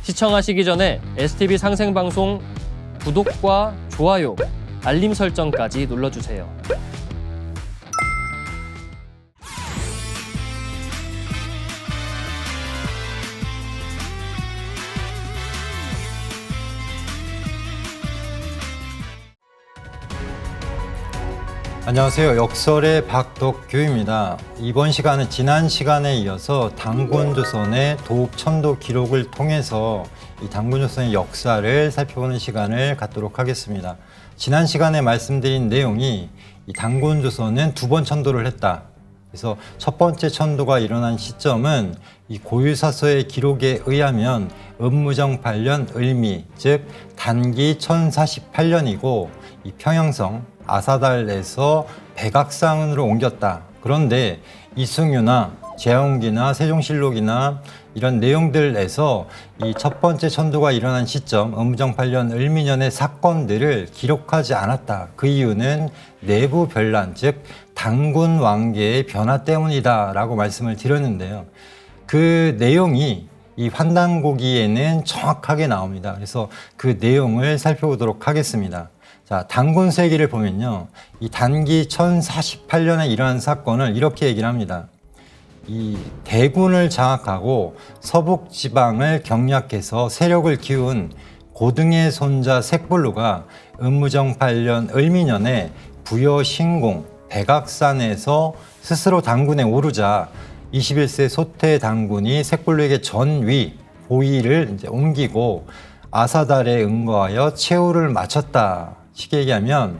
시청하시기 전에 STV 상생방송 구독과 좋아요, 알림 설정까지 눌러주세요. 안녕하세요. 역설의 박덕규입니다. 이번 시간은 지난 시간에 이어서 단군조선의 도읍천도 기록을 통해서 이 단군조선의 역사를 살펴보는 시간을 갖도록 하겠습니다. 지난 시간에 말씀드린 내용이 이 단군조선은 두 번 천도를 했다. 그래서 첫 번째 천도가 일어난 시점은 이 고유사서의 기록에 의하면 음무정 8년 을미, 즉 단기 1048년이고 이 평양성 아사달에서 백악산으로 옮겼다. 그런데 이승유나 제하옹기나 세종실록이나 이런 내용들에서 이 첫 번째 천도가 일어난 시점, 음무정 8년 을미년의 사건들을 기록하지 않았다. 그 이유는 내부 변란, 즉 단군 왕계의 변화 때문이다라고 말씀을 드렸는데요. 그 내용이 이 환단고기에는 정확하게 나옵니다. 그래서 그 내용을 살펴보도록 하겠습니다. 자, 단군 세기를 보면요. 이 단기 1048년에 일어난 사건을 이렇게 얘기를 합니다. 이 대군을 장악하고 서북 지방을 경략해서 세력을 키운 고등의 손자 색불루가 음무정 8년 을미년에 부여신공 백악산에서 스스로 단군에 오르자 21세 소태 단군이 색불루에게 전위, 보위를 이제 옮기고 아사달에 응거하여 최후를 마쳤다. 쉽게 얘기하면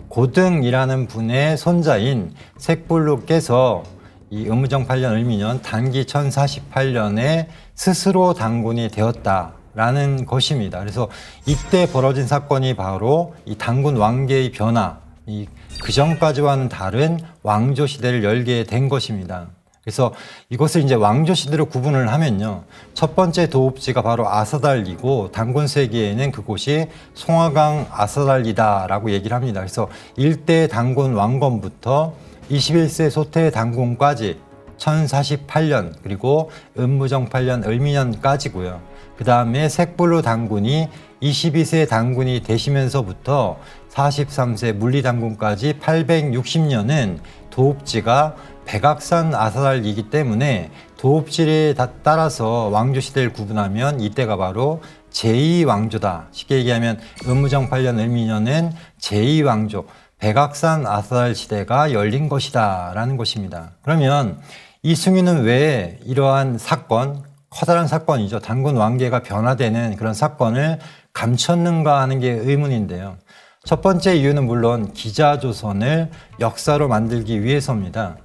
고등이라는 분의 손자인 색불루께서 이 음무정 8년 을미년 단기 1048년에 스스로 단군이 되었다라는 것입니다. 그래서 이때 벌어진 사건이 바로 이 단군 왕계의 변화, 그 전까지와는 다른 왕조 시대를 열게 된 것입니다. 그래서 이것을 이제 왕조 시대로 구분을 하면요. 첫 번째 도읍지가 바로 아사달이고 단군 세기에는 그곳이 송화강 아사달이다라고 얘기를 합니다. 그래서 일대 단군 왕건부터 21세 소태 단군까지 1048년 그리고 음무정 8년 을미년까지고요. 그 다음에 색불루 단군이 22세 단군이 되시면서부터 43세 물리 단군까지 860년은 도읍지가 백악산 아사달이기 때문에 도읍지에 따라서 왕조 시대를 구분하면 이때가 바로 제2왕조다. 쉽게 얘기하면 음무정 8년 을미년은 제2왕조, 백악산 아사달 시대가 열린 것이다 라는 것입니다. 그러면 이승유는 왜 이러한 사건, 커다란 사건이죠. 단군 왕계가 변화되는 그런 사건을 감췄는가 하는 게 의문인데요. 첫 번째 이유는 물론 기자조선을 역사로 만들기 위해서입니다.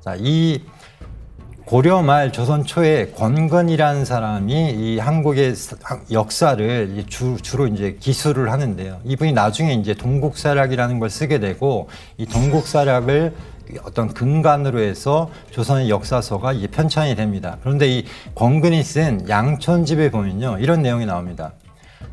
자, 이 고려 말 조선 초에 권근이라는 사람이 이 한국의 역사를 주로 이제 기술을 하는데요. 이분이 나중에 이제 동국사략이라는 걸 쓰게 되고 이 동국사략을 어떤 근간으로 해서 조선의 역사서가 이제 편찬이 됩니다. 그런데 이 권근이 쓴 양천집에 보면요. 이런 내용이 나옵니다.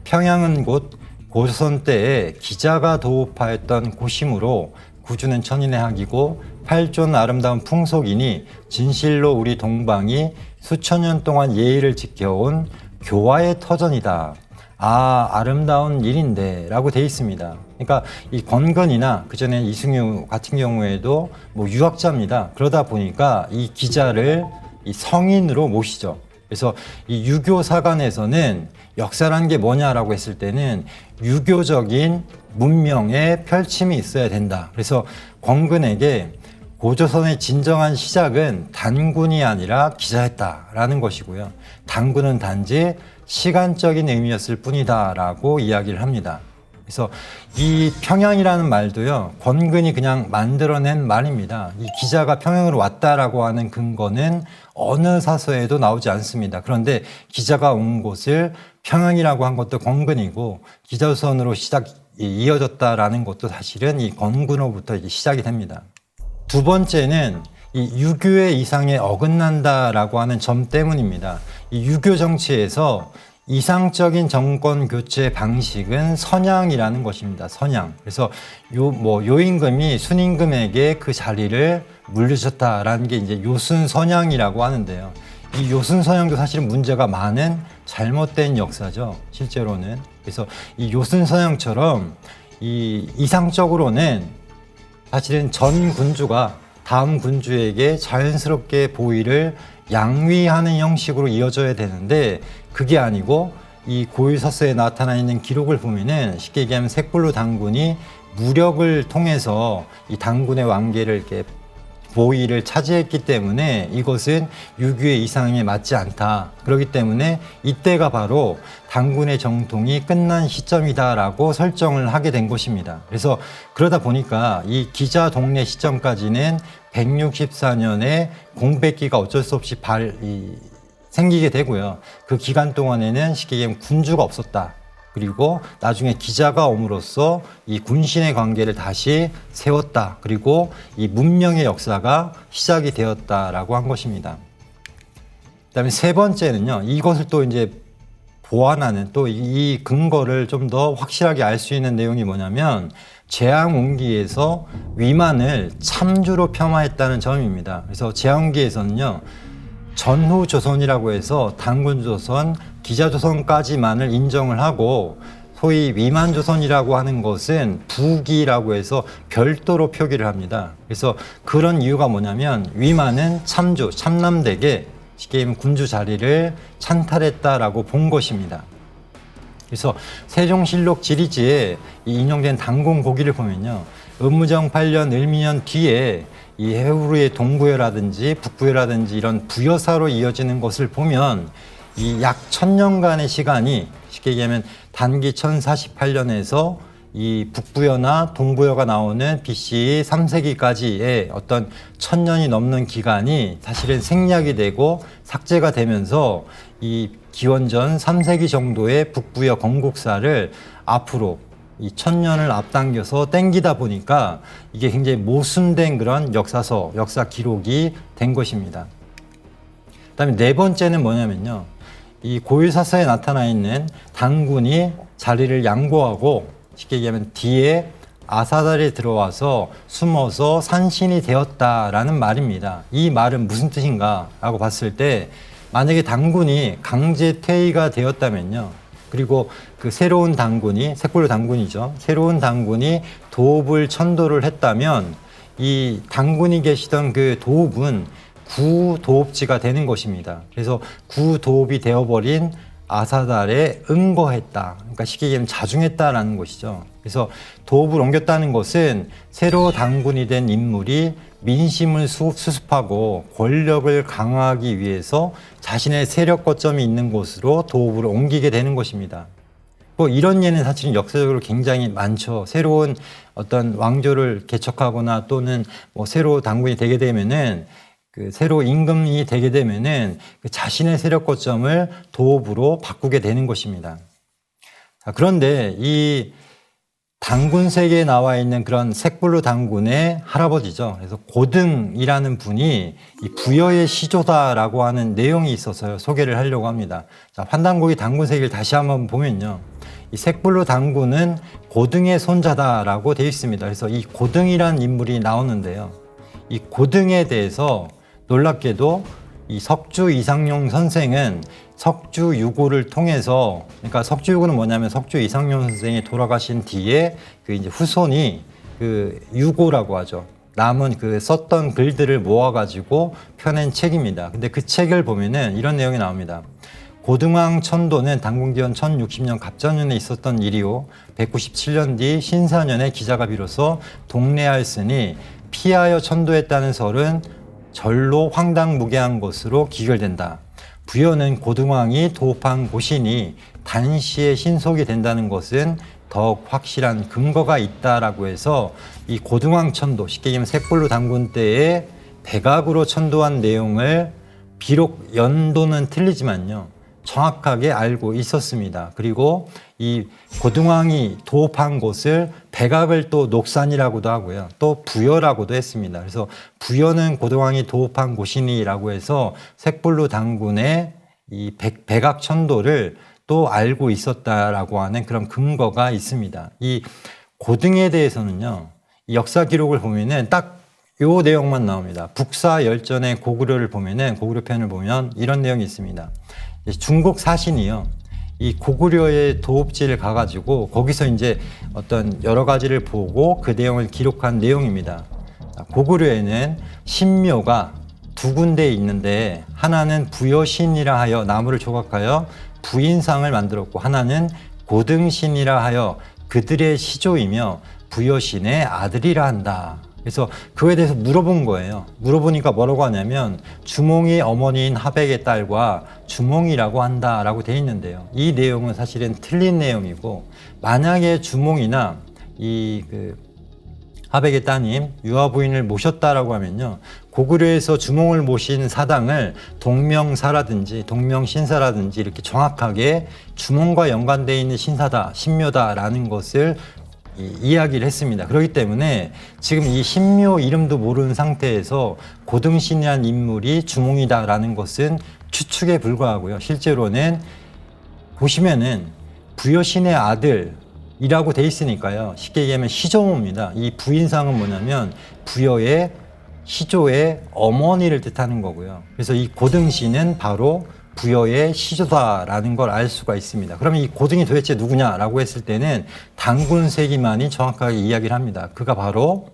평양은 곧 고조선 때에 기자가 도읍하였던 곳이므로 구주는 천인의 학이고 팔존 아름다운 풍속이니 진실로 우리 동방이 수천 년 동안 예의를 지켜온 교화의 터전이다. 아, 아름다운 일인데 라고 돼 있습니다. 그러니까 이 권근이나 그전에 이승유 같은 경우에도 뭐 유학자입니다. 그러다 보니까 이 기자를 이 성인으로 모시죠. 그래서 이 유교 사관에서는 역사라는 게 뭐냐라고 했을 때는 유교적인 문명의 펼침이 있어야 된다. 그래서 권근에게 고조선의 진정한 시작은 단군이 아니라 기자였다라는 것이고요. 단군은 단지 시간적인 의미였을 뿐이다라고 이야기를 합니다. 그래서 이 평양이라는 말도요, 권근이 그냥 만들어낸 말입니다. 이 기자가 평양으로 왔다라고 하는 근거는 어느 사서에도 나오지 않습니다. 그런데 기자가 온 곳을 평양이라고 한 것도 권근이고 기자조선으로 이어졌다라는 것도 사실은 이 권근으로부터 이제 시작이 됩니다. 두 번째는 이 유교의 이상에 어긋난다라고 하는 점 때문입니다. 이 유교 정치에서 이상적인 정권 교체 방식은 선양이라는 것입니다. 선양. 그래서 요임금이 순임금에게 그 자리를 물려줬다라는 게 이제 요순 선양이라고 하는데요. 이 요순 선양도 사실은 문제가 많은 잘못된 역사죠, 실제로는. 그래서 이 요순선양처럼 이 이상적으로는 사실은 전 군주가 다음 군주에게 자연스럽게 보위를 양위하는 형식으로 이어져야 되는데 그게 아니고 이 고유사서에 나타나 있는 기록을 보면은 쉽게 얘기하면 색불로 당군이 무력을 통해서 이 당군의 왕계를 이렇게 보위를 차지했기 때문에 이것은 유교의 이상에 맞지 않다. 그렇기 때문에 이때가 바로 당군의 정통이 끝난 시점이다라고 설정을 하게 된 것입니다. 그래서 그러다 보니까 이 기자 동래 시점까지는 164년에 공백기가 어쩔 수 없이 생기게 되고요. 그 기간 동안에는 쉽게 얘기하면 군주가 없었다. 그리고 나중에 기자가 옴으로써 이 군신의 관계를 다시 세웠다. 그리고 이 문명의 역사가 시작이 되었다라고 한 것입니다. 그다음에 세 번째는요. 이것을 또 이제 보완하는 또 이 근거를 좀 더 확실하게 알 수 있는 내용이 뭐냐면 제왕운기에서 위만을 참주로 폄하했다는 점입니다. 그래서 제왕운기에서는요. 전후조선이라고 해서 당군조선, 기자조선까지만을 인정을 하고 소위 위만조선이라고 하는 것은 부기라고 해서 별도로 표기를 합니다. 그래서 그런 이유가 뭐냐면 위만은 참주, 참남댁에 쉽게 얘기하면 군주 자리를 찬탈했다라고 본 것입니다. 그래서 세종실록 지리지에 이 인용된 당군 고기를 보면요. 은무정 8년, 을미년 뒤에 이 해후루의 동부여라든지 북부여라든지 이런 부여사로 이어지는 것을 보면 이 약 1000년간의 시간이 쉽게 얘기하면 단기 1048년에서 이 북부여나 동부여가 나오는 BC 3세기까지의 어떤 1000년이 넘는 기간이 사실은 생략이 되고 삭제가 되면서 이 기원전 3세기 정도의 북부여 건국사를 앞으로 이 1000년을 앞당겨서 땡기다 보니까 이게 굉장히 모순된 그런 역사서, 역사 기록이 된 것입니다. 그다음에 네 번째는 뭐냐면요. 이 고유사서에 나타나 있는 당군이 자리를 양보하고 쉽게 얘기하면 뒤에 아사달이 들어와서 숨어서 산신이 되었다라는 말입니다. 이 말은 무슨 뜻인가라고 봤을 때 만약에 당군이 강제 퇴위가 되었다면요. 그리고 그 새로운 당군이, 색불로 당군이죠. 새로운 당군이 도읍을 천도를 했다면 이 당군이 계시던 그 도읍은 구도읍지가 되는 것입니다. 그래서 구도읍이 되어버린 아사달에 응거했다. 그러니까 쉽게 얘기하면 자중했다라는 것이죠. 그래서 도읍을 옮겼다는 것은 새로 당군이 된 인물이 민심을 수습하고 권력을 강화하기 위해서 자신의 세력 거점이 있는 곳으로 도읍을 옮기게 되는 것입니다. 뭐 이런 예는 사실은 역사적으로 굉장히 많죠. 새로운 어떤 왕조를 개척하거나 또는 뭐 새로 당군이 되게 되면은 그 새로 임금이 되게 되면은 그 자신의 세력 거점을 도읍으로 바꾸게 되는 것입니다. 자, 그런데 이 당군 세계에 나와 있는 그런 색불로 당군의 할아버지죠. 그래서 고등이라는 분이 이 부여의 시조다라고 하는 내용이 있어서요. 소개를 하려고 합니다. 자, 환단고기 당군 세계를 다시 한번 보면요. 이 색불로 당군은 고등의 손자다라고 되어 있습니다. 그래서 이 고등이라는 인물이 나오는데요. 이 고등에 대해서 놀랍게도 이 석주 이상용 선생은 석주 유고를 통해서, 그러니까 석주 유고는 뭐냐면 석주 이상용 선생이 돌아가신 뒤에 그 이제 후손이 그 유고라고 하죠. 남은 그 썼던 글들을 모아가지고 펴낸 책입니다. 근데 그 책을 보면은 이런 내용이 나옵니다. 고등왕 천도는 당군기원 1060년 갑자년에 있었던 일이요. 197년 뒤 신사년에 기자가 비로소 동래하였으니 피하여 천도했다는 설은 절로 황당무계한 것으로 기결된다. 부여는 고등왕이 도읍한 곳이니 단시에 신속이 된다는 것은 더욱 확실한 근거가 있다라고 해서 이 고등왕 천도, 쉽게 얘기하면 색불로 당군 때에 백악으로 천도한 내용을 비록 연도는 틀리지만요. 정확하게 알고 있었습니다. 그리고 이 고등왕이 도읍한 곳을 백악을 또 녹산이라고도 하고요. 또 부여라고도 했습니다. 그래서 부여는 고등왕이 도읍한 곳이니라고 해서 색불로 당군의 이 백악 천도를 또 알고 있었다라고 하는 그런 근거가 있습니다. 이 고등에 대해서는요. 이 역사 기록을 보면은 딱 요 내용만 나옵니다. 북사 열전의 고구려를 보면은 고구려편을 보면 이런 내용이 있습니다. 중국 사신이요. 이 고구려의 도읍지를 가가지고 거기서 이제 어떤 여러 가지를 보고 그 내용을 기록한 내용입니다. 고구려에는 신묘가 두 군데 있는데 하나는 부여신이라 하여 나무를 조각하여 부인상을 만들었고 하나는 고등신이라 하여 그들의 시조이며 부여신의 아들이라 한다. 그래서 그거에 대해서 물어본 거예요. 물어보니까 뭐라고 하냐면 주몽이 어머니인 하백의 딸과 주몽이라고 한다라고 돼 있는데요. 이 내용은 사실은 틀린 내용이고 만약에 주몽이나 하백의 따님 유아 부인을 모셨다라고 하면요. 고구려에서 주몽을 모신 사당을 동명사라든지 동명신사라든지 이렇게 정확하게 주몽과 연관되어 있는 신사다, 신묘다라는 것을 이야기를 했습니다. 그렇기 때문에 지금 이 신묘 이름도 모르는 상태에서 고등신이라는 인물이 주몽이다라는 것은 추측에 불과하고요. 실제로는 보시면은 부여신의 아들이라고 돼 있으니까요. 쉽게 얘기하면 시조모입니다. 이 부인상은 뭐냐면 부여의 시조의 어머니를 뜻하는 거고요. 그래서 이 고등신은 바로 부여의 시조다라는 걸 알 수가 있습니다. 그러면 이 고등이 도대체 누구냐라고 했을 때는 당군세기만이 정확하게 이야기를 합니다. 그가 바로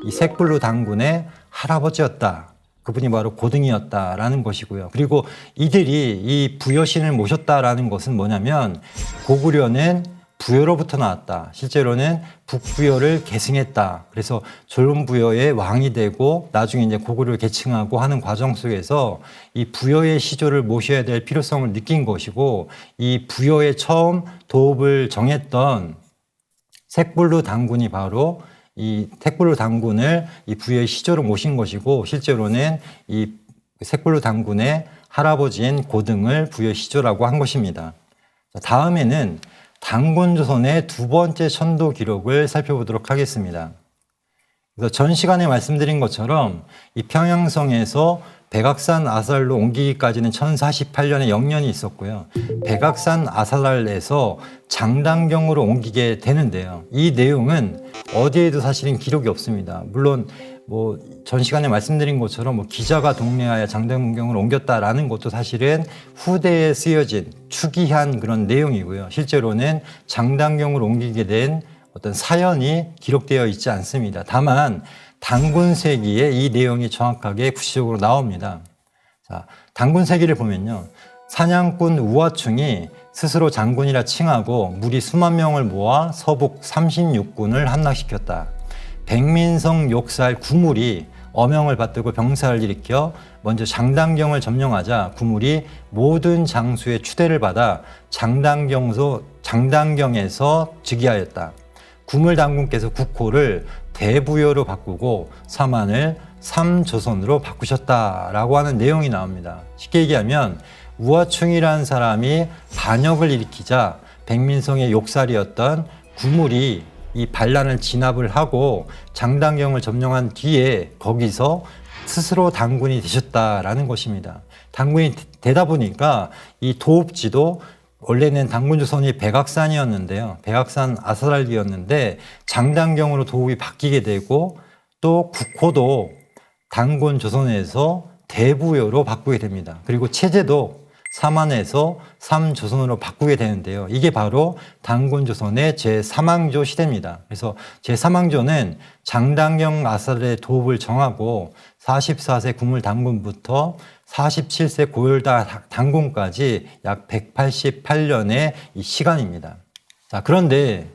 이 색불로 당군의 할아버지였다. 그분이 바로 고등이었다라는 것이고요. 그리고 이들이 이 부여신을 모셨다라는 것은 뭐냐면 고구려는 부여로부터 나왔다. 실제로는 북부여를 계승했다. 그래서 졸음부여의 왕이 되고 나중에 이제 고구려를 계층하고 하는 과정 속에서 이 부여의 시조를 모셔야 될 필요성을 느낀 것이고 이 부여의 처음 도읍을 정했던 색불로 당군이 바로 이 색불로 당군을 이 부여의 시조로 모신 것이고 실제로는 이 색불로 당군의 할아버지인 고등을 부여의 시조라고 한 것입니다. 다음에는 당군조선의 두 번째 천도 기록을 살펴보도록 하겠습니다. 그래서 전 시간에 말씀드린 것처럼 이 평양성에서 백악산 아사랄로 옮기기까지는 1048년에 영년이 있었고요. 백악산 아사랄에서 장당경으로 옮기게 되는데요. 이 내용은 어디에도 사실은 기록이 없습니다. 물론 전 시간에 말씀드린 것처럼 기자가 동래하여 장당경으로 옮겼다라는 것도 사실은 후대에 쓰여진 추기한 그런 내용이고요. 실제로는 장당경으로 옮기게 된 어떤 사연이 기록되어 있지 않습니다. 다만 당군세기에 이 내용이 정확하게 구체적으로 나옵니다. 자, 당군세기를 보면요. 사냥꾼 우화충이 스스로 장군이라 칭하고 무리 수만 명을 모아 서북 36군을 함락시켰다. 백민성 욕살 구물이 어명을 받들고 병사를 일으켜 먼저 장당경을 점령하자 구물이 모든 장수의 추대를 받아 장당경에서 즉위하였다. 구물 당군께서 국호를 대부여로 바꾸고 사만을 삼조선으로 바꾸셨다라고 하는 내용이 나옵니다. 쉽게 얘기하면 우화충이라는 사람이 반역을 일으키자 백민성의 욕살이었던 구물이 이 반란을 진압을 하고 장당경을 점령한 뒤에 거기서 스스로 당군이 되셨다라는 것입니다. 당군이 되다 보니까 이 도읍지도 원래는 당군조선이 백악산이었는데요. 백악산 아사랄이었는데 장당경으로 도읍이 바뀌게 되고 또 국호도 당군조선에서 대부여로 바꾸게 됩니다. 그리고 체제도 사만에서 삼조선으로 바꾸게 되는데요. 이게 바로 당군조선의 제3왕조 시대입니다. 그래서 제3왕조는 장당경 아사랄의 도읍을 정하고 44세 구물 당군부터 47세 고열다 당군까지 약 188년의 이 시간입니다. 자, 그런데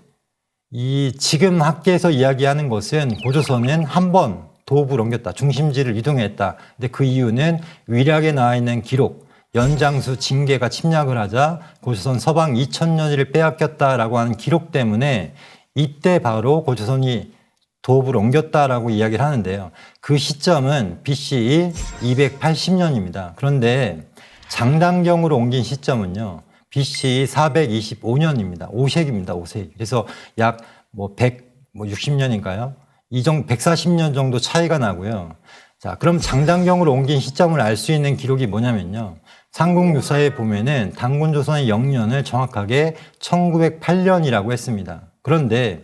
이 지금 학계에서 이야기하는 것은 고조선은 한 번 도읍을 옮겼다. 중심지를 이동했다. 근데 그 이유는 위략에 나와 있는 기록, 연장수 징계가 침략을 하자 고조선 서방 2000년을 빼앗겼다라고 하는 기록 때문에 이때 바로 고조선이 도읍을 옮겼다라고 이야기를 하는데요. 그 시점은 BCE 280년입니다. 그런데 장당경으로 옮긴 시점은요. BCE 425년입니다. 5세기입니다. 5세기. 그래서 약 160년인가요? 140년 정도 차이가 나고요. 자, 그럼 장당경으로 옮긴 시점을 알 수 있는 기록이 뭐냐면요. 삼국유사에 보면은 당군조선의 영년을 정확하게 1908년이라고 했습니다. 그런데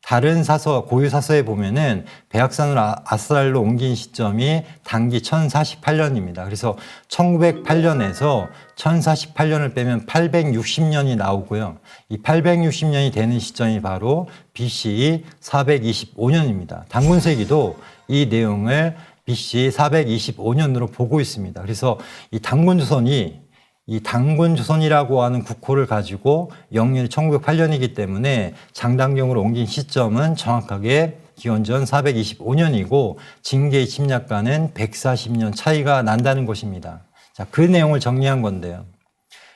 다른 사서, 고유 사서에 보면은 백악산으로 아싸랄로 옮긴 시점이 단기 1048년입니다. 그래서 1908년에서 1048년을 빼면 860년이 나오고요. 이 860년이 되는 시점이 바로 BC 425년입니다. 단군세기도 이 내용을 BC 425년으로 보고 있습니다. 그래서 이 단군조선이 이 단군조선이라고 하는 국호를 가지고 영년이 1908년이기 때문에 장당경으로 옮긴 시점은 정확하게 기원전 425년이고 징계의 침략과는 140년 차이가 난다는 것입니다. 자, 그 내용을 정리한 건데요.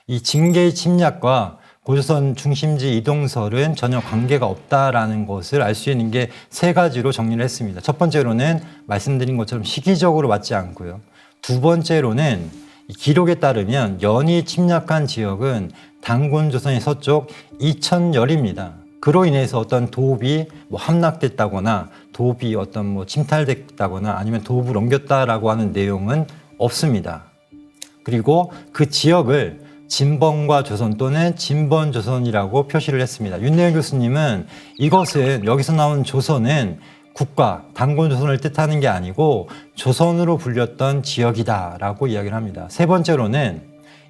이 징계의 침략과 고조선 중심지 이동설은 전혀 관계가 없다라는 것을 알 수 있는 게 세 가지로 정리를 했습니다. 첫 번째로는 말씀드린 것처럼 시기적으로 맞지 않고요. 두 번째로는 이 기록에 따르면 연이 침략한 지역은 단군조선의 서쪽 이천열입니다. 그로 인해서 어떤 도읍이 함락됐다거나 도읍이 어떤 침탈됐다거나 아니면 도읍을 옮겼다라고 하는 내용은 없습니다. 그리고 그 지역을 진번과 조선 또는 진번조선이라고 표시를 했습니다. 윤내영 교수님은 이것은 여기서 나온 조선은 국가, 단군조선을 뜻하는 게 아니고 조선으로 불렸던 지역이다라고 이야기를 합니다. 세 번째로는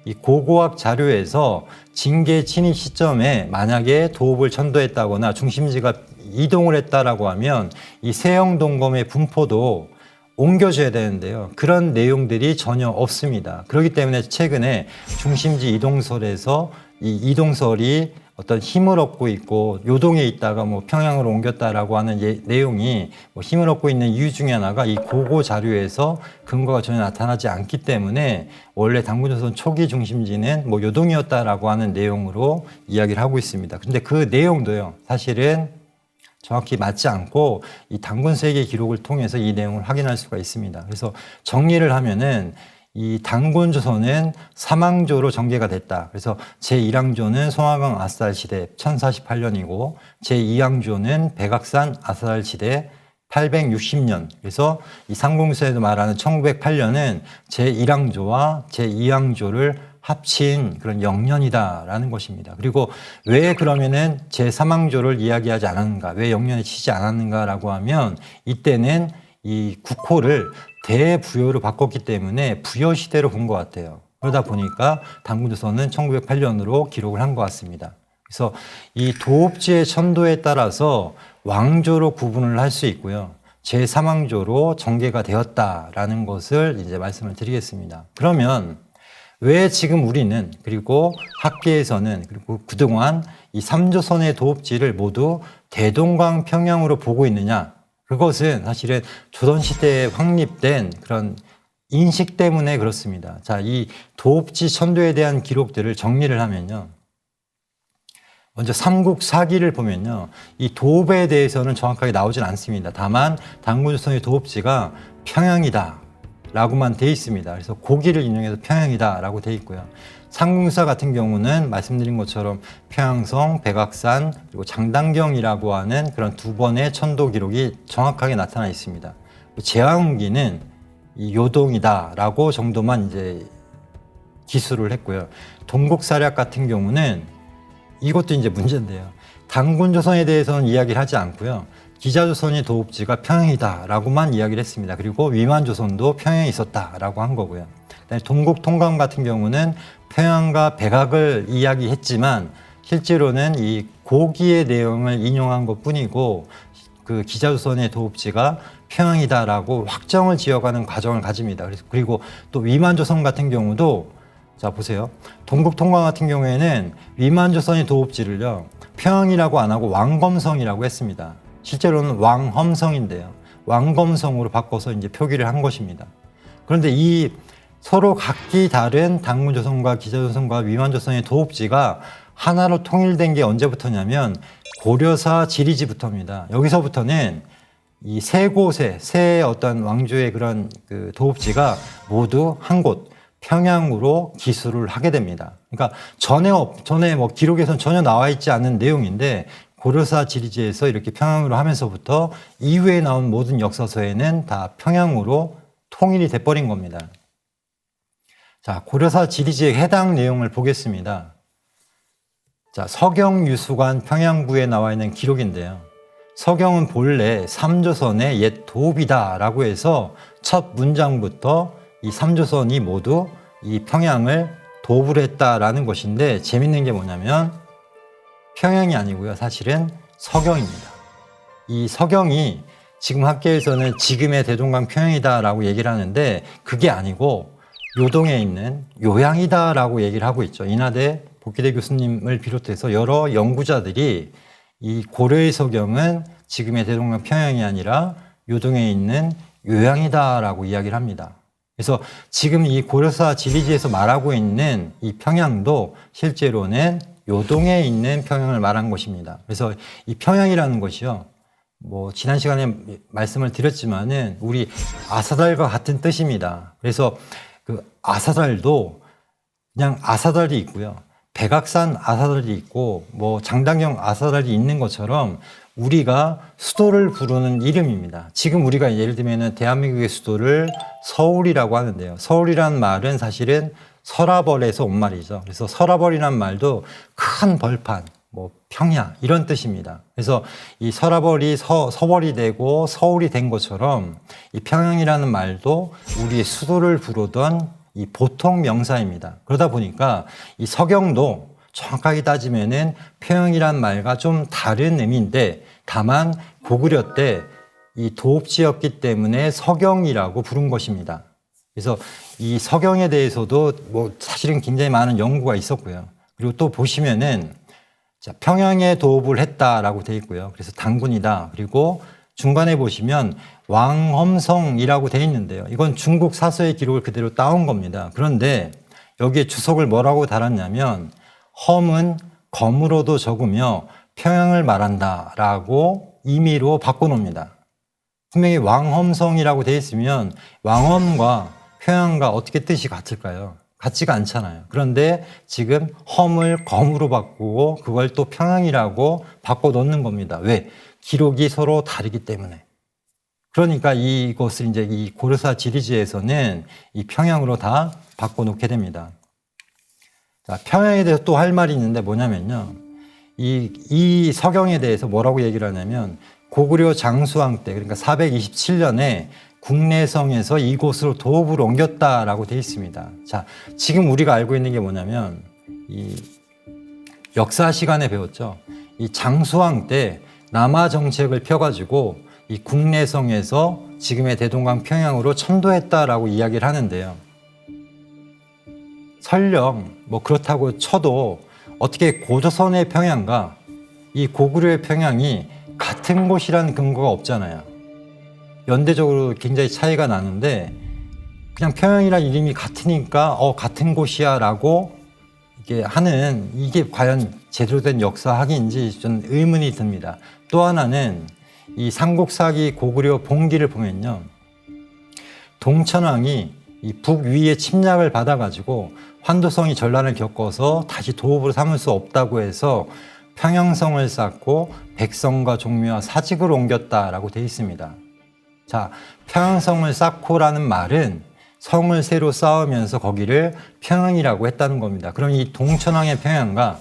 이 고고학 자료에서 징계 침입 시점에 만약에 도읍을 천도했다거나 중심지가 이동을 했다라고 하면 이 세영동검의 분포도 옮겨줘야 되는데요. 그런 내용들이 전혀 없습니다. 그렇기 때문에 최근에 중심지 이동설에서 이 이동설이 어떤 힘을 얻고 있고 요동에 있다가 평양으로 옮겼다라고 하는 내용이 힘을 얻고 있는 이유 중에 하나가 이 고고 자료에서 근거가 전혀 나타나지 않기 때문에 원래 단군조선 초기 중심지는 요동이었다라고 하는 내용으로 이야기를 하고 있습니다. 근데 그 내용도요, 사실은 정확히 맞지 않고 이 단군세기 기록을 통해서 이 내용을 확인할 수가 있습니다. 그래서 정리를 하면은 이 단군조선은 사망조로 전개가 됐다. 그래서 제1항조는 송하강 아싸랄 시대 1048년이고 제2항조는 백악산 아싸랄 시대 860년. 그래서 이 삼국사에도 말하는 1908년은 제1항조와 제2항조를 합친 그런 영년이다라는 것입니다. 그리고 왜 그러면은 제3항조를 이야기하지 않았는가? 왜 영년에 치지 않았는가라고 하면 이때는 이 국호를 대부여로 바꿨기 때문에 부여 시대로 본 것 같아요. 그러다 보니까 단군조선은 1908년으로 기록을 한 것 같습니다. 그래서 이 도읍지의 천도에 따라서 왕조로 구분을 할 수 있고요. 제3왕조로 전개가 되었다라는 것을 이제 말씀을 드리겠습니다. 그러면 왜 지금 우리는 그리고 학계에서는 그리고 그동안 이 3조선의 도읍지를 모두 대동강 평양으로 보고 있느냐? 그것은 사실은 조선시대에 확립된 그런 인식 때문에 그렇습니다. 자, 이 도읍지 천도에 대한 기록들을 정리를 하면요. 먼저 삼국사기를 보면요. 이 도읍에 대해서는 정확하게 나오진 않습니다. 다만 단군조선의 도읍지가 평양이다 라고만 돼 있습니다. 그래서 고기를 인용해서 평양이다 라고 돼 있고요. 삼국사 같은 경우는 말씀드린 것처럼 평양성, 백악산, 그리고 장당경이라고 하는 그런 두 번의 천도 기록이 정확하게 나타나 있습니다. 제왕기는 이 요동이다라고 정도만 이제 기술을 했고요. 동국사략 같은 경우는 이것도 이제 문제인데요. 단군조선에 대해서는 이야기를 하지 않고요. 기자조선의 도읍지가 평양이다라고만 이야기를 했습니다. 그리고 위만조선도 평양에 있었다라고 한 거고요. 동국통감 같은 경우는 평양과 백악을 이야기했지만 실제로는 이 고기의 내용을 인용한 것뿐이고 그 기자조선의 도읍지가 평양이다라고 확정을 지어가는 과정을 가집니다. 그리고 또 위만조선 같은 경우도 자 보세요. 동국통감 같은 경우에는 위만조선의 도읍지를요 평양이라고 안 하고 왕검성이라고 했습니다. 실제로는 왕험성인데요. 왕검성으로 바꿔서 이제 표기를 한 것입니다. 그런데 이 서로 각기 다른 단군조선과 기자조선과 위만조선의 도읍지가 하나로 통일된 게 언제부터냐면 고려사 지리지부터입니다. 여기서부터는 이 세 곳의 세 어떤 왕조의 그런 그 도읍지가 모두 한 곳 평양으로 기술을 하게 됩니다. 그러니까 전에 뭐 기록에서는 전혀 나와 있지 않은 내용인데 고려사 지리지에서 이렇게 평양으로 하면서부터 이후에 나온 모든 역사서에는 다 평양으로 통일이 돼버린 겁니다. 자, 고려사 지리지의 해당 내용을 보겠습니다. 자, 서경유수관 평양부에 나와 있는 기록인데요. 서경은 본래 삼조선의 옛 도읍이다라고 해서 첫 문장부터 이 삼조선이 모두 이 평양을 도읍을 했다라는 것인데, 재밌는 게 뭐냐면 평양이 아니고요, 사실은 서경입니다. 이 서경이 지금 학계에서는 지금의 대동강 평양이다라고 얘기를 하는데, 그게 아니고 요동에 있는 요양이다라고 얘기를 하고 있죠. 인하대 복기대 교수님을 비롯해서 여러 연구자들이 이 고려의 서경은 지금의 대동강 평양이 아니라 요동에 있는 요양이다라고 이야기를 합니다. 그래서 지금 이 고려사 지리지에서 말하고 있는 이 평양도 실제로는 요동에 있는 평양을 말한 것입니다. 그래서 이 평양이라는 것이요, 뭐 지난 시간에 말씀을 드렸지만은 우리 아사달과 같은 뜻입니다. 그래서 그 아사달도 그냥 아사달이 있고요, 백악산 아사달이 있고 뭐 장당경 아사달이 있는 것처럼 우리가 수도를 부르는 이름입니다. 지금 우리가 예를 들면은 대한민국의 수도를 서울이라고 하는데요. 서울이라는 말은 사실은 서라벌에서 온 말이죠. 그래서 서라벌이라는 말도 큰 벌판, 뭐 평야 이런 뜻입니다. 그래서 이 서라벌이 서벌이 되고 서울이 된 것처럼 이 평양이라는 말도 우리의 수도를 부르던 이 보통 명사입니다. 그러다 보니까 이 서경도 정확하게 따지면은 평양이란 말과 좀 다른 의미인데, 다만 고구려 때 이 도읍지였기 때문에 서경이라고 부른 것입니다. 그래서 이 서경에 대해서도 뭐 사실은 굉장히 많은 연구가 있었고요. 그리고 또 보시면은 자, 평양에 도읍을 했다라고 되어 있고요. 그래서 당군이다. 그리고 중간에 보시면 왕험성이라고 되어 있는데요. 이건 중국 사서의 기록을 그대로 따온 겁니다. 그런데 여기에 주석을 뭐라고 달았냐면 험은 검으로도 적으며 평양을 말한다라고 임의로 바꿔놓습니다. 분명히 왕험성이라고 되어 있으면 왕험과 평양과 어떻게 뜻이 같을까요? 같지가 않잖아요. 그런데 지금 험을 검으로 바꾸고 그걸 또 평양이라고 바꿔놓는 겁니다. 왜? 기록이 서로 다르기 때문에. 그러니까 이것을 이제 이 고려사 지리지에서는 이 평양으로 다 바꿔놓게 됩니다. 자, 평양에 대해서 또 할 말이 있는데 뭐냐면요, 이 서경에 대해서 뭐라고 얘기를 하냐면 고구려 장수왕 때, 그러니까 427년에 국내성에서 이곳으로 도읍을 옮겼다라고 되어 있습니다. 자, 지금 우리가 알고 있는 게 뭐냐면 이 역사 시간에 배웠죠. 이 장수왕 때 남하 정책을 펴가지고 이 국내성에서 지금의 대동강 평양으로 천도했다라고 이야기를 하는데요. 설령 뭐 그렇다고 쳐도 어떻게 고조선의 평양과 이 고구려의 평양이 같은 곳이라는 근거가 없잖아요. 연대적으로 굉장히 차이가 나는데 그냥 평양이라는 이름이 같으니까 같은 곳이야 라고 이게 하는, 이게 과연 제대로 된 역사학인지 좀 의문이 듭니다. 또 하나는 이 삼국사기 고구려 봉기를 보면요, 동천왕이 이 북위의 침략을 받아가지고 환도성이 전란을 겪어서 다시 도읍으로 삼을 수 없다고 해서 평양성을 쌓고 백성과 종묘와 사직을 옮겼다라고 되어 있습니다. 자, 평양성을 쌓고라는 말은 성을 새로 쌓으면서 거기를 평양이라고 했다는 겁니다. 그럼 이 동천왕의 평양과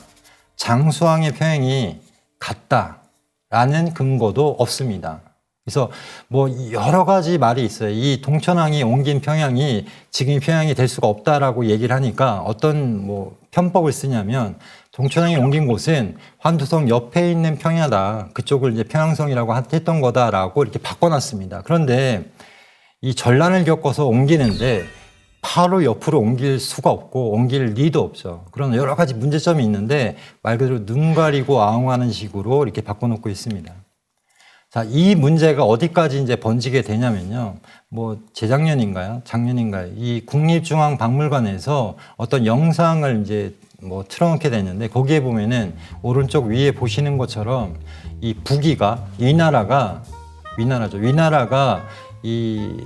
장수왕의 평양이 같다라는 근거도 없습니다. 그래서 뭐 여러 가지 말이 있어요. 이 동천왕이 옮긴 평양이 지금의 평양이 될 수가 없다라고 얘기를 하니까 어떤 뭐 편법을 쓰냐면, 동천왕이 옮긴 곳은 환도성 옆에 있는 평야다, 그쪽을 이제 평양성이라고 했던 거다라고 이렇게 바꿔놨습니다. 그런데 이 전란을 겪어서 옮기는데 바로 옆으로 옮길 수가 없고 옮길 리도 없죠. 그런 여러 가지 문제점이 있는데 말 그대로 눈 가리고 아웅하는 식으로 이렇게 바꿔놓고 있습니다. 자, 이 문제가 어디까지 이제 번지게 되냐면요, 뭐 재작년인가요? 작년인가요? 이 국립중앙박물관에서 어떤 영상을 이제 뭐 틀어놓게 됐는데, 거기에 보면은 오른쪽 위에 보시는 것처럼 이 북위가, 위나라가 이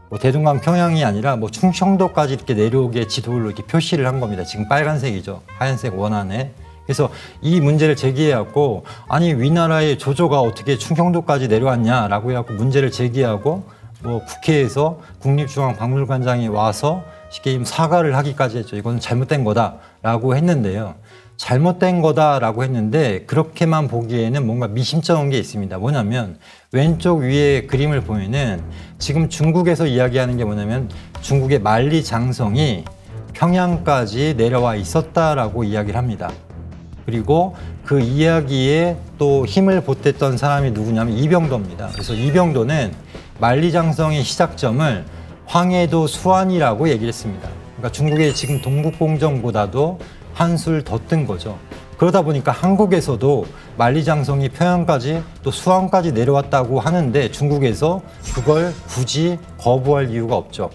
뭐 대동강 평양이 아니라 뭐 충청도까지 이렇게 내려오게 지도를 이렇게 표시를 한 겁니다. 지금 빨간색이죠. 하얀색 원안에. 그래서 이 문제를 제기해갖고, 아니 위나라의 조조가 어떻게 충청도까지 내려왔냐라고 해갖고 문제를 제기하고, 뭐 국회에서 국립중앙박물관장이 와서 쉽게 사과를 하기까지 했죠. 이건 잘못된 거다라고 했는데요. 잘못된 거다라고 했는데 그렇게만 보기에는 뭔가 미심쩍은 게 있습니다. 뭐냐면 왼쪽 위에 그림을 보면은 지금 중국에서 이야기하는 게 뭐냐면 중국의 만리장성이 평양까지 내려와 있었다라고 이야기를 합니다. 그리고 그 이야기에 또 힘을 보탰던 사람이 누구냐면 이병도입니다. 그래서 이병도는 만리장성의 시작점을 황해도 수안이라고 얘기를 했습니다. 그러니까 중국의 지금 동북공정보다도 한술 더 뜬 거죠. 그러다 보니까 한국에서도 만리장성이 평양까지 또 수안까지 내려왔다고 하는데 중국에서 그걸 굳이 거부할 이유가 없죠.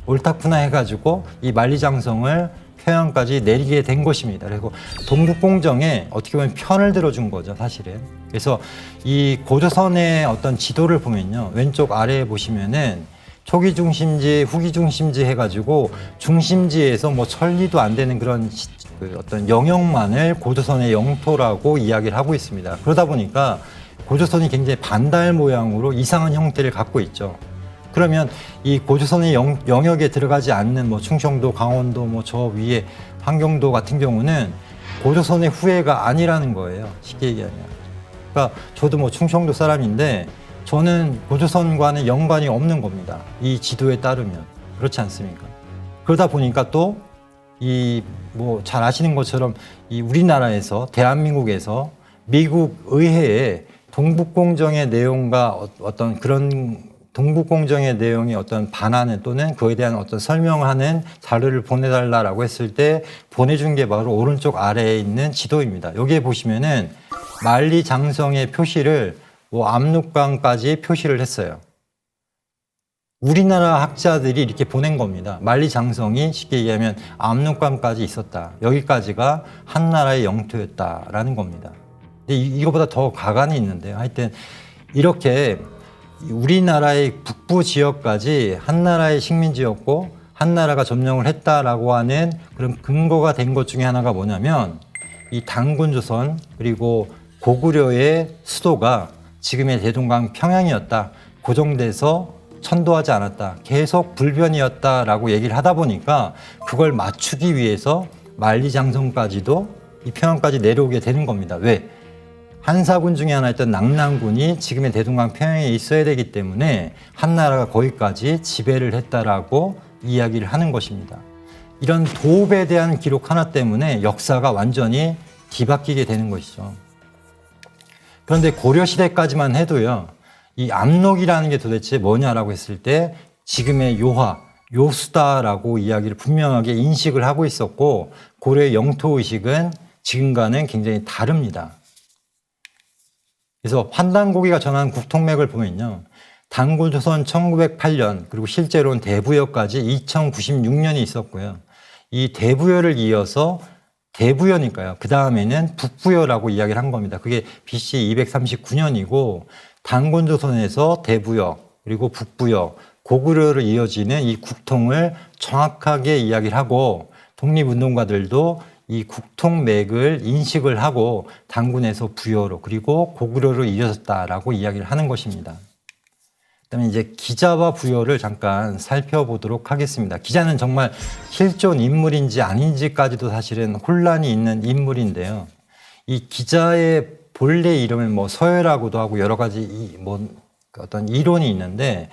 옳다구나 해가지고 이 만리장성을 평양까지 내리게 된 것입니다. 그리고 동북공정에 어떻게 보면 편을 들어준 거죠, 사실은. 그래서 이 고조선의 어떤 지도를 보면요, 왼쪽 아래에 보시면은 초기 중심지, 후기 중심지 해가지고 중심지에서 뭐 천리도 안 되는 그런 그 어떤 영역만을 고조선의 영토라고 이야기를 하고 있습니다. 그러다 보니까 고조선이 굉장히 반달 모양으로 이상한 형태를 갖고 있죠. 그러면 이 고조선의 영역에 들어가지 않는 뭐 충청도, 강원도, 뭐 저 위에 환경도 같은 경우는 고조선의 후예가 아니라는 거예요. 쉽게 얘기하면. 그러니까 저도 뭐 충청도 사람인데 저는 고조선과는 연관이 없는 겁니다. 이 지도에 따르면. 그렇지 않습니까? 그러다 보니까 또 이 뭐 잘 아시는 것처럼 이 우리나라에서 대한민국에서 미국 의회에 동북공정의 내용과 어떤 그런 동북공정의 내용의 어떤 반환을 또는 그에 대한 어떤 설명을 하는 자료를 보내달라고 했을 때 보내준 게 바로 오른쪽 아래에 있는 지도입니다. 여기에 보시면은 만리장성의 표시를 뭐 압록강까지 표시를 했어요. 우리나라 학자들이 이렇게 보낸 겁니다. 만리장성이 쉽게 얘기하면 압록강까지 있었다. 여기까지가 한나라의 영토였다라는 겁니다. 근데 이거보다 더 가관이 있는데요. 하여튼 이렇게 우리나라의 북부 지역까지 한나라의 식민지였고 한나라가 점령을 했다라고 하는 그런 근거가 된 것 중에 하나가 뭐냐면 이 단군조선 그리고 고구려의 수도가 지금의 대동강 평양이었다. 고정돼서 천도하지 않았다. 계속 불변이었다라고 얘기를 하다 보니까 그걸 맞추기 위해서 만리장성까지도 이 평양까지 내려오게 되는 겁니다. 왜? 한사군 중에 하나였던 낙랑군이 지금의 대동강 평양에 있어야 되기 때문에 한나라가 거기까지 지배를 했다라고 이야기를 하는 것입니다. 이런 도읍에 대한 기록 하나 때문에 역사가 완전히 뒤바뀌게 되는 것이죠. 그런데 고려시대까지만 해도요, 이 압록이라는 게 도대체 뭐냐라고 했을 때 지금의 요하, 요수다라고 이야기를 분명하게 인식을 하고 있었고 고려의 영토의식은 지금과는 굉장히 다릅니다. 그래서 환단고기가 전한 국통맥을 보면요. 단군조선 1908년 그리고 실제로는 대부여까지 2096년이 있었고요. 이 대부여를 이어서 대부여니까요. 그 다음에는 북부여라고 이야기를 한 겁니다. 그게 BC 239년이고 단군조선에서 대부여 그리고 북부여 고구려로 이어지는 이 국통을 정확하게 이야기를 하고 독립운동가들도 이 국통맥을 인식을 하고 단군에서 부여로 그리고 고구려로 이어졌다라고 이야기를 하는 것입니다. 그다음에 이제 기자와 부여를 잠깐 살펴보도록 하겠습니다. 기자는 정말 실존 인물인지 아닌지까지도 사실은 혼란이 있는 인물인데요. 이 기자의 본래 이름은 뭐 서열하고도 하고 여러 가지 뭐 어떤 이론이 있는데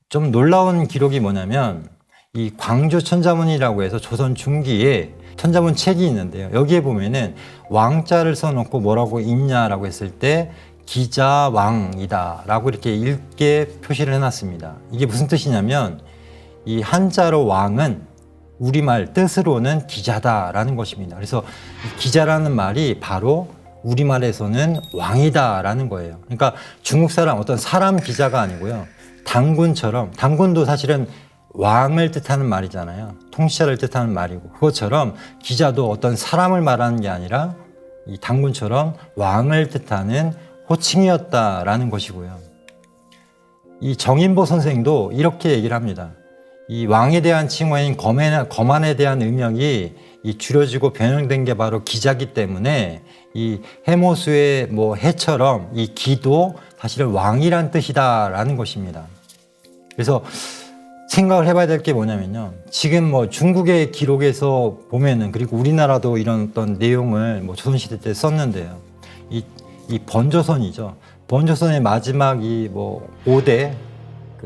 좀 놀라운 기록이 뭐냐면 이 광주 천자문이라고 해서 조선 중기에 천자문 책이 있는데요. 여기에 보면은 왕자를 써놓고 뭐라고 읽냐라고 했을 때 기자왕이다 라고 이렇게 읽게 표시를 해놨습니다. 이게 무슨 뜻이냐면 이 한자로 왕은 우리말 뜻으로는 기자다라는 것입니다. 그래서 이 기자라는 말이 바로 우리말에서는 왕이다라는 거예요. 그러니까 중국 사람 어떤 사람 기자가 아니고요. 단군처럼 단군도 사실은 왕을 뜻하는 말이잖아요. 통치자를 뜻하는 말이고 그것처럼 기자도 어떤 사람을 말하는 게 아니라 이 단군처럼 왕을 뜻하는 호칭이었다라는 것이고요. 이 정인보 선생도 이렇게 얘기를 합니다. 이 왕에 대한 칭호인 거만에 대한 음역이 이 줄여지고 변형된 게 바로 기자기 때문에 이 해모수의 뭐 해처럼 이 기도 사실은 왕이란 뜻이다라는 것입니다. 그래서 생각을 해봐야 될 게 뭐냐면요. 지금 뭐 중국의 기록에서 보면은, 그리고 우리나라도 이런 어떤 내용을 뭐 조선시대 때 썼는데요. 이 번조선이죠. 번조선의 마지막 이 뭐 5대,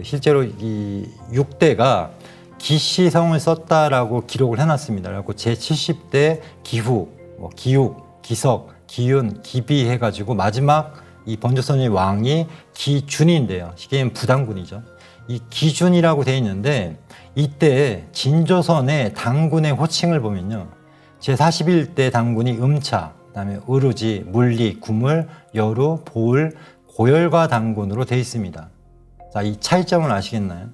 실제로 이 6대가 기시성을 썼다라고 기록을 해놨습니다. 그래갖고 제70대 기후, 뭐 기욱, 기석, 기윤, 기비 해가지고 마지막 이 번조선의 왕이 기준인데요. 쉽게 부당군이죠. 이 기준이라고 돼 있는데, 이때 진조선의 당군의 호칭을 보면요. 제41대 당군이 음차, 그다음에 의루지, 물리, 구물, 여루, 보을, 고열과 당군으로 돼 있습니다. 자, 이 차이점을 아시겠나요?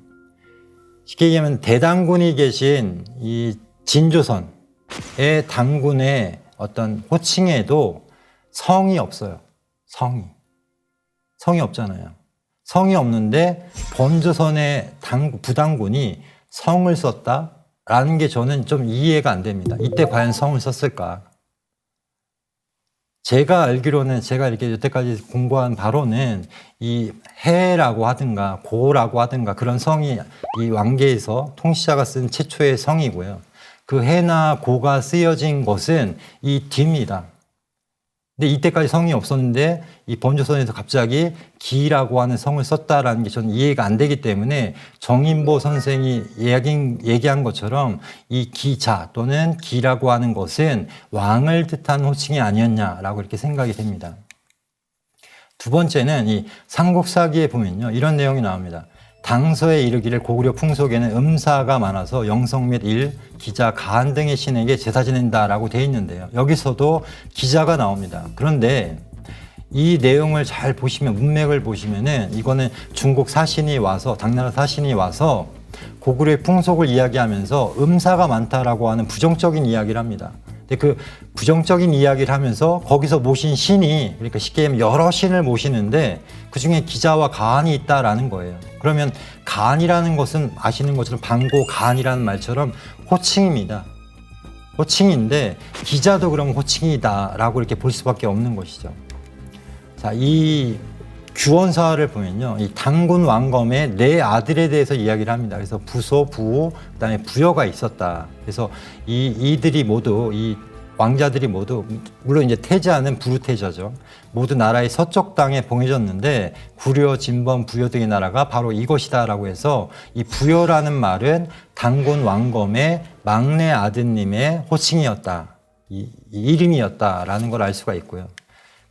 쉽게 얘기하면 대당군이 계신 이 진조선의 당군의 어떤 호칭에도 성이 없어요. 성이 없잖아요. 성이 없는데 번조선의 부당군이 성을 썼다라는 게 저는 좀 이해가 안 됩니다. 이때 과연 성을 썼을까? 제가 알기로는, 제가 이렇게 여태까지 공부한 바로는 이 해라고 하든가 고라고 하든가 그런 성이 이 왕계에서 통치자가 쓴 최초의 성이고요. 그 해나 고가 쓰여진 것은 이 뒤입니다. 근데 이때까지 성이 없었는데 이 번조선에서 갑자기 기라고 하는 성을 썼다라는 게 저는 이해가 안 되기 때문에 정인보 선생이 얘기한 것처럼 이 기자 또는 기라고 하는 것은 왕을 뜻한 호칭이 아니었냐라고 이렇게 생각이 됩니다. 두 번째는 이 삼국사기에 보면요, 이런 내용이 나옵니다. 당서에 이르기를 고구려 풍속에는 음사가 많아서 영성 및 일, 기자, 가한 등의 신에게 제사 지낸다라고 돼 있는데요. 여기서도 기자가 나옵니다. 그런데 이 내용을 잘 보시면, 문맥을 보시면은 이거는 중국 사신이 와서, 당나라 사신이 와서 고구려의 풍속을 이야기하면서 음사가 많다라고 하는 부정적인 이야기를 합니다. 근데 그 부정적인 이야기를 하면서 거기서 모신 신이, 그러니까 쉽게 얘기하면 여러 신을 모시는데 그중에 기자와 가한이 있다라는 거예요. 그러면 가한이라는 것은 아시는 것처럼 방고 가한이라는 말처럼 호칭입니다. 호칭인데 기자도 그럼 호칭이다라고 이렇게 볼 수밖에 없는 것이죠. 자, 이 규원사를 보면요, 이 당군 왕검의 네 아들에 대해서 이야기를 합니다. 그래서 부소, 부호, 그다음에 부여가 있었다. 그래서 이들이 모두, 이 왕자들이 모두, 물론 이제 태자는 부르태자죠, 모두 나라의 서쪽 땅에 봉해졌는데 구려, 진범, 부여 등의 나라가 바로 이것이다라고 해서 이 부여라는 말은 당군 왕검의 막내 아드님의 호칭이었다, 이 이름이었다라는 걸 알 수가 있고요.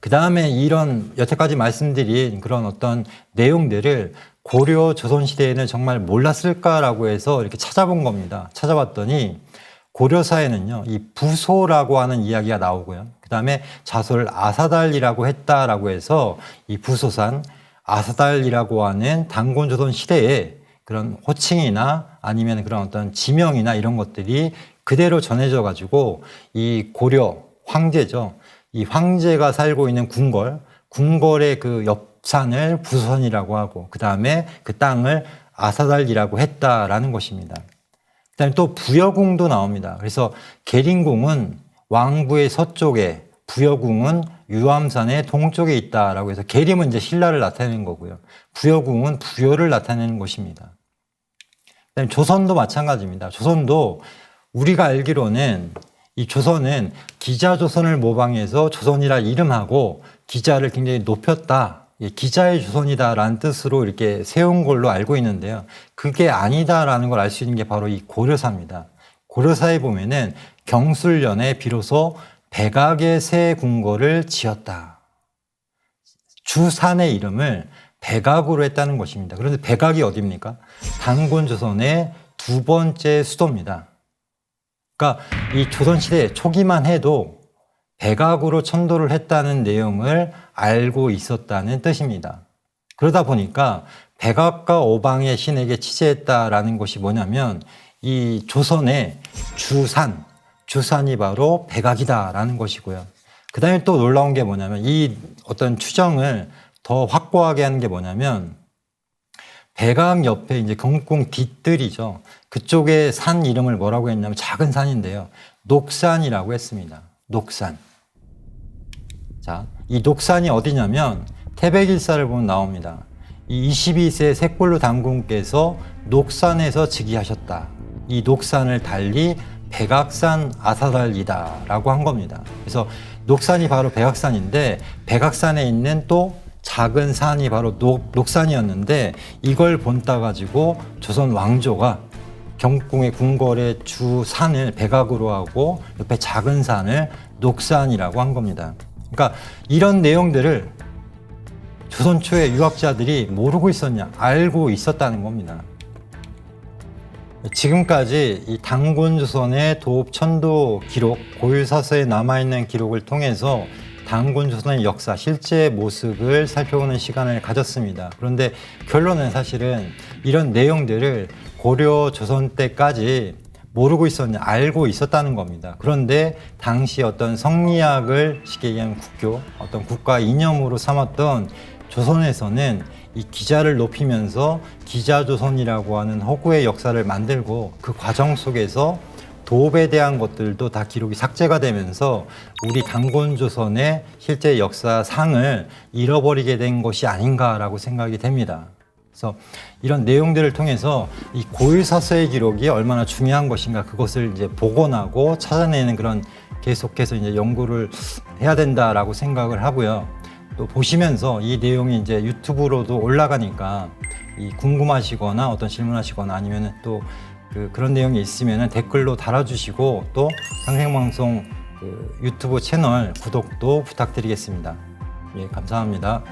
그 다음에 이런 여태까지 말씀드린 그런 어떤 내용들을 고려 조선시대에는 정말 몰랐을까라고 해서 이렇게 찾아본 겁니다. 찾아봤더니 고려사에는요, 이 부소라고 하는 이야기가 나오고요. 그 다음에 자소를 아사달이라고 했다라고 해서 이 부소산, 아사달이라고 하는 당군 조선 시대에 그런 호칭이나 아니면 그런 어떤 지명이나 이런 것들이 그대로 전해져 가지고 이 고려 황제죠. 이 황제가 살고 있는 궁궐의 그 옆산을 부소산이라고 하고, 그 다음에 그 땅을 아사달이라고 했다라는 것입니다. 그 다음에 또 부여궁도 나옵니다. 그래서 계림궁은 왕부의 서쪽에, 부여궁은 유암산의 동쪽에 있다라고 해서, 계림은 이제 신라를 나타내는 거고요. 부여궁은 부여를 나타내는 것입니다. 그 다음에 조선도 마찬가지입니다. 조선도 우리가 알기로는 이 조선은 기자조선을 모방해서 조선이라 이름하고 기자를 굉장히 높였다, 기자의 조선이다라는 뜻으로 이렇게 세운 걸로 알고 있는데요. 그게 아니다라는 걸 알 수 있는 게 바로 이 고려사입니다. 고려사에 보면은 경술년에 비로소 백악의 새 궁궐을 지었다. 주산의 이름을 백악으로 했다는 것입니다. 그런데 백악이 어디입니까? 당군 조선의 두 번째 수도입니다. 그러니까 이 조선시대 초기만 해도 백악으로 천도를 했다는 내용을 알고 있었다는 뜻입니다. 그러다 보니까 백악과 오방의 신에게 취재했다라는 것이 뭐냐면 이 조선의 주산이 바로 백악이다라는 것이고요. 그 다음에 또 놀라운 게 뭐냐면, 이 어떤 추정을 더 확고하게 하는 게 뭐냐면, 백악 옆에 이제 경복궁 뒤뜰이죠. 그쪽에 산 이름을 뭐라고 했냐면 작은 산인데요, 녹산이라고 했습니다. 녹산. 자, 이 녹산이 어디냐면 태백일사를 보면 나옵니다. 이 22세 색골로 당군께서 녹산에서 즉위하셨다. 이 녹산을 달리 백악산 아사달리다라고 한 겁니다. 그래서 녹산이 바로 백악산인데 백악산에 있는 또 작은 산이 바로 녹산이었는데 이걸 본따 가지고 조선 왕조가 경국궁의 궁궐의 주 산을 백악으로 하고 옆에 작은 산을 녹산이라고 한 겁니다. 그러니까 이런 내용들을 조선 초의 유학자들이 모르고 있었냐? 알고 있었다는 겁니다. 지금까지 이 당군조선의 도읍 천도 기록, 고유사서에 남아있는 기록을 통해서 당군조선의 역사, 실제 모습을 살펴보는 시간을 가졌습니다. 그런데 결론은 사실은 이런 내용들을 고려 조선 때까지 모르고 있었냐, 알고 있었다는 겁니다. 그런데 당시 어떤 성리학을 쉽게 얘기하면 국교, 어떤 국가 이념으로 삼았던 조선에서는 이 기자를 높이면서 기자조선이라고 하는 허구의 역사를 만들고 그 과정 속에서 도읍에 대한 것들도 다 기록이 삭제가 되면서 우리 당군조선의 실제 역사상을 잃어버리게 된 것이 아닌가라고 생각이 됩니다. 그래서 이런 내용들을 통해서 이 고유사서의 기록이 얼마나 중요한 것인가 그것을 이제 복원하고 찾아내는 그런 계속해서 이제 연구를 해야 된다라고 생각을 하고요. 또 보시면서 이 내용이 이제 유튜브로도 올라가니까 이 궁금하시거나 어떤 질문하시거나 아니면은 또 그런 내용이 있으면은 댓글로 달아주시고 또 상생방송 유튜브 채널 구독도 부탁드리겠습니다. 예, 감사합니다.